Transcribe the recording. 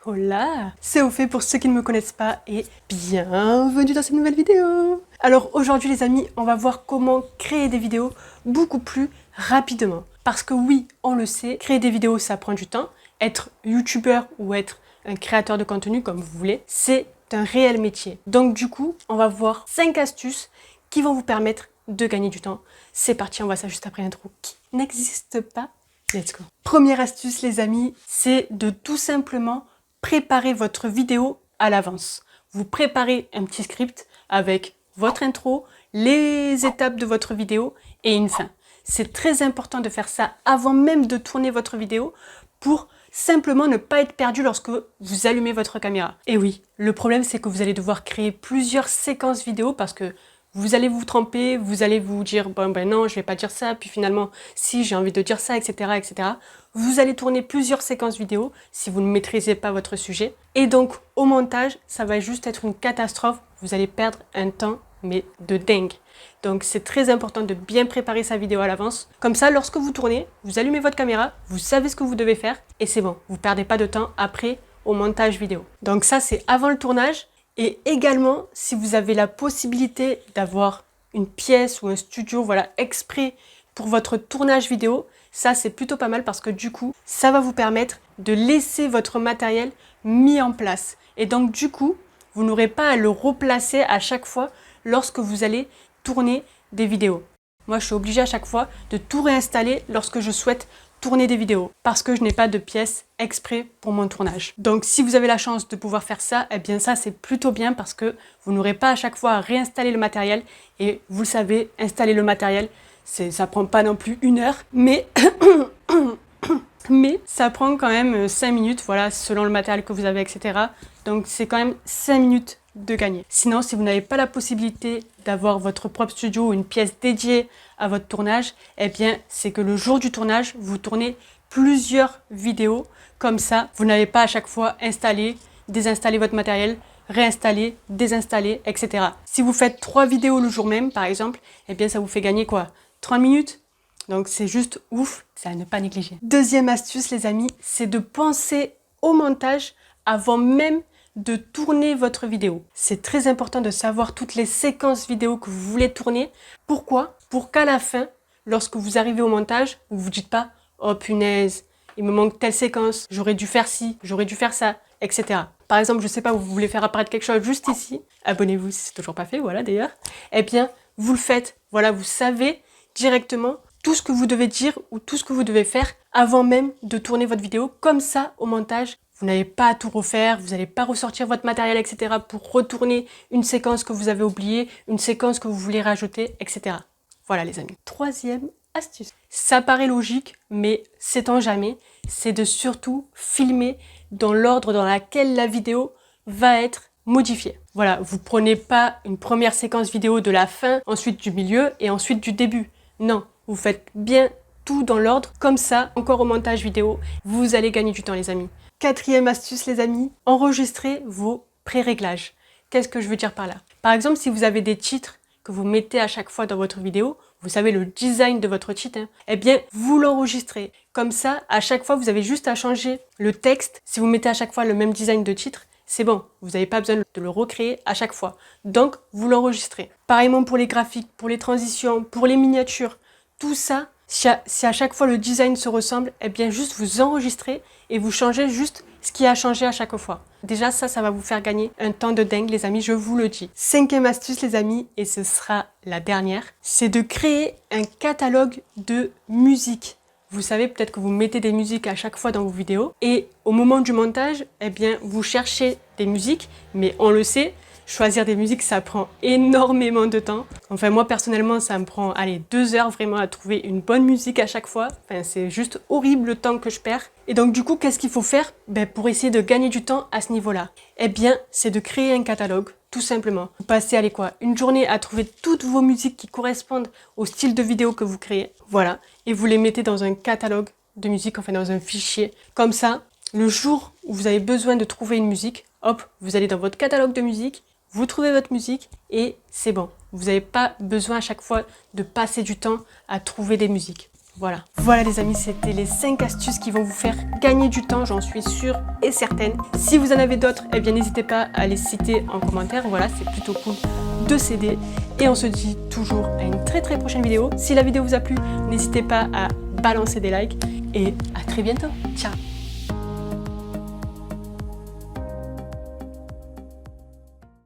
Hola! C'est au fait pour ceux qui ne me connaissent pas et bienvenue dans cette nouvelle vidéo! Alors aujourd'hui les amis, on va voir comment créer des vidéos beaucoup plus rapidement. Parce que oui, on le sait, créer des vidéos ça prend du temps. Être youtubeur ou être un créateur de contenu comme vous voulez, c'est un réel métier. Donc du coup, on va voir 5 astuces qui vont vous permettre de gagner du temps. C'est parti, on voit ça juste après l'intro qui n'existe pas. Let's go! Première astuce les amis, c'est de tout simplement préparez votre vidéo à l'avance. Vous préparez un petit script avec votre intro, les étapes de votre vidéo et une fin. C'est très important de faire ça avant même de tourner votre vidéo pour simplement ne pas être perdu lorsque vous allumez votre caméra. Et oui, le problème c'est que vous allez devoir créer plusieurs séquences vidéo parce que vous allez vous tromper, vous allez vous dire bon ben non je vais pas dire ça, puis finalement si j'ai envie de dire ça, etc. etc. Vous allez tourner plusieurs séquences vidéo si vous ne maîtrisez pas votre sujet. Et donc au montage, ça va juste être une catastrophe, vous allez perdre un temps mais de dingue. Donc c'est très important de bien préparer sa vidéo à l'avance. Comme ça, lorsque vous tournez, vous allumez votre caméra, vous savez ce que vous devez faire et c'est bon, vous perdez pas de temps après au montage vidéo. Donc ça c'est avant le tournage. Et également, si vous avez la possibilité d'avoir une pièce ou un studio, voilà, exprès pour votre tournage vidéo, ça c'est plutôt pas mal parce que du coup, ça va vous permettre de laisser votre matériel mis en place. Et donc du coup, vous n'aurez pas à le replacer à chaque fois lorsque vous allez tourner des vidéos. Moi, je suis obligée à chaque fois de tout réinstaller lorsque je souhaite tourner des vidéos parce que je n'ai pas de pièce exprès pour mon tournage. Donc si vous avez la chance de pouvoir faire ça, eh bien ça c'est plutôt bien parce que vous n'aurez pas à chaque fois à réinstaller le matériel et vous le savez, installer le matériel, ça prend pas non plus 1 heure, mais ça prend quand même 5 minutes, voilà, selon le matériel que vous avez, etc. Donc c'est quand même 5 minutes de gagner. Sinon, si vous n'avez pas la possibilité d'avoir votre propre studio ou une pièce dédiée à votre tournage, eh bien, c'est que le jour du tournage, vous tournez plusieurs vidéos. Comme ça, vous n'avez pas à chaque fois installé, désinstaller votre matériel, réinstaller, désinstaller, etc. Si vous faites 3 vidéos le jour même, par exemple, eh bien, ça vous fait gagner quoi? 30 minutes? Donc, c'est juste ouf, c'est à ne pas négliger. Deuxième astuce, les amis, c'est de penser au montage avant même de tourner votre vidéo. C'est très important de savoir toutes les séquences vidéo que vous voulez tourner. Pourquoi? Pour qu'à la fin, lorsque vous arrivez au montage, vous vous dites pas « Oh punaise, il me manque telle séquence, j'aurais dû faire ci, j'aurais dû faire ça, etc. » Par exemple, je sais pas, vous voulez faire apparaître quelque chose juste ici, abonnez-vous si c'est toujours pas fait, voilà d'ailleurs. Eh bien, vous le faites, voilà, vous savez directement tout ce que vous devez dire ou tout ce que vous devez faire avant même de tourner votre vidéo. Comme ça, au montage, vous n'allez pas à tout refaire, vous n'allez pas ressortir votre matériel, etc. pour retourner une séquence que vous avez oubliée, une séquence que vous voulez rajouter, etc. Voilà les amis. Troisième astuce. Ça paraît logique, mais sait-on jamais, c'est de surtout filmer dans l'ordre dans lequel la vidéo va être modifiée. Voilà, vous prenez pas une première séquence vidéo de la fin, ensuite du milieu et ensuite du début. Non, vous faites bien tout dans l'ordre, comme ça, encore au montage vidéo, vous allez gagner du temps les amis. Quatrième astuce les amis, enregistrez vos pré-réglages. Qu'est-ce que je veux dire par là? Par exemple, si vous avez des titres que vous mettez à chaque fois dans votre vidéo, vous savez le design de votre titre, eh bien vous l'enregistrez. Comme ça, à chaque fois, vous avez juste à changer le texte. Si vous mettez à chaque fois le même design de titre, c'est bon, vous n'avez pas besoin de le recréer à chaque fois. Donc, vous l'enregistrez. Pareillement pour les graphiques, pour les transitions, pour les miniatures, tout ça, si à chaque fois le design se ressemble, eh bien juste vous enregistrez et vous changez juste ce qui a changé à chaque fois. Déjà ça va vous faire gagner un temps de dingue les amis, je vous le dis. Cinquième astuce les amis, et ce sera la dernière, c'est de créer un catalogue de musique. Vous savez peut-être que vous mettez des musiques à chaque fois dans vos vidéos et au moment du montage, eh bien vous cherchez des musiques, mais on le sait, choisir des musiques, ça prend énormément de temps. Enfin, moi, personnellement, ça me prend, allez, 2 heures vraiment à trouver une bonne musique à chaque fois. Enfin, c'est juste horrible le temps que je perds. Et donc, du coup, qu'est-ce qu'il faut faire? Ben, pour essayer de gagner du temps à ce niveau-là, eh bien, c'est de créer un catalogue, tout simplement. Vous passez, allez quoi, une journée à trouver toutes vos musiques qui correspondent au style de vidéo que vous créez. Voilà. Et vous les mettez dans un catalogue de musique, enfin, dans un fichier. Comme ça, le jour où vous avez besoin de trouver une musique, hop, vous allez dans votre catalogue de musique, vous trouvez votre musique et c'est bon. Vous n'avez pas besoin à chaque fois de passer du temps à trouver des musiques. Voilà. Voilà les amis, c'était les 5 astuces qui vont vous faire gagner du temps, j'en suis sûre et certaine. Si vous en avez d'autres, eh bien n'hésitez pas à les citer en commentaire. Voilà, c'est plutôt cool de s'aider. Et on se dit toujours à une très prochaine vidéo. Si la vidéo vous a plu, n'hésitez pas à balancer des likes et à très bientôt. Ciao!